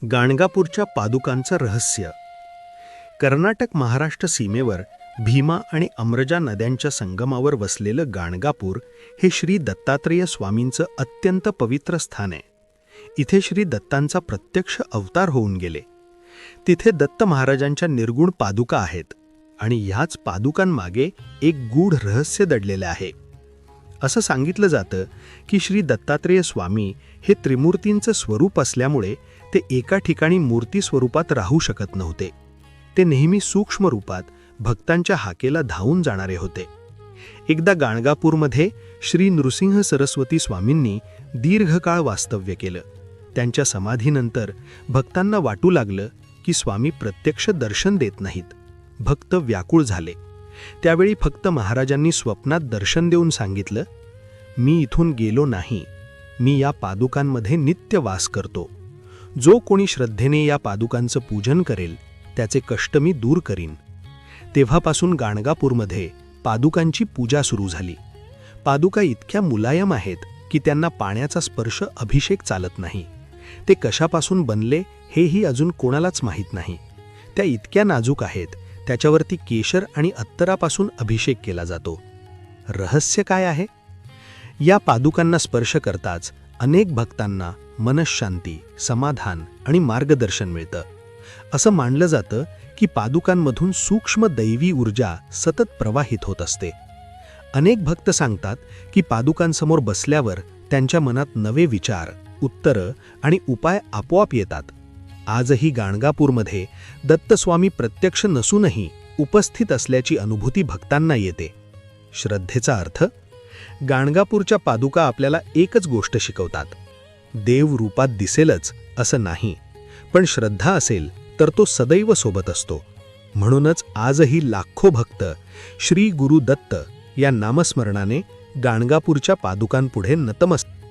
गाणगापूरच्या पादुकांचं रहस्य. कर्नाटक महाराष्ट्र सीमेवर भीमा आणि अमरजा नद्यांच्या संगमावर वसलेलं गाणगापूर हे श्री दत्तात्रेय स्वामींचं अत्यंत पवित्र स्थान आहे. इथे श्री दत्तांचा प्रत्यक्ष अवतार होऊन गेले. तिथे दत्त महाराजांच्या निर्गुण पादुका आहेत आणि ह्याच पादुकांमागे एक गूढ रहस्य दडलेलं आहे. असं सांगितलं जातं की श्री दत्तात्रेय स्वामी हे त्रिमूर्तींचं स्वरूप असल्यामुळे ते एका ठिकाणी मूर्ती स्वरूपात राहू शकत नव्हते. ते नेहमी सूक्ष्म रूपात भक्तांच्या हाकेला धावून जाणारे होते. एकदा गाणगापूरमध्ये श्री नृसिंह सरस्वती स्वामींनी दीर्घकाळ वास्तव्य केलं. त्यांच्या समाधीनंतर भक्तांना वाटू लागलं की स्वामी प्रत्यक्ष दर्शन देत नाहीत. भक्त व्याकुळ झाले. त्यावेळी फक्त महाराजांनी स्वप्नात दर्शन देऊन सांगितलं, मी इथून गेलो नाही, मी या पादुकांमध्ये नित्य वास करतो. जो कोणी श्रद्धेने या पादुकांचं पूजन करेल त्याचे कष्ट मी दूर करीन. तेव्हापासून गाणगापूरमध्ये पादुकांची पूजा सुरू झाली. पादुका इतक्या मुलायम आहेत की त्यांना पाण्याचा स्पर्श अभिषेक चालत नाही. ते कशापासून बनले हेही अजून कोणालाच माहीत नाही. त्या इतक्या नाजूक आहेत, त्याच्यावरती केशर आणि अत्तरापासून अभिषेक केला जातो. रहस्य काय आहे? या पादुकांना स्पर्श करताच अनेक भक्तांना मनःशांती, समाधान आणि मार्गदर्शन मिळतं. असं मानलं जातं की पादुकांमधून सूक्ष्म दैवी ऊर्जा सतत प्रवाहित होत असते. अनेक भक्त सांगतात की पादुकांसमोर बसल्यावर त्यांच्या मनात नवे विचार, उत्तरं आणि उपाय आपोआप येतात. आजही गाणगापूरमध्ये दत्तस्वामी प्रत्यक्ष नसूनही उपस्थित असल्याची अनुभूती भक्तांना येते. श्रद्धेचा अर्थ. गाणगापूरच्या पादुका आपल्याला एकच गोष्ट शिकवतात. देव रूपात दिसेलच असं नाही, पण श्रद्धा असेल तर तो सदैव सोबत असतो. म्हणूनच आजही लाखो भक्त श्री गुरु दत्त या नामस्मरणाने गाणगापूरच्या पादुकांपुढे नतमस्तक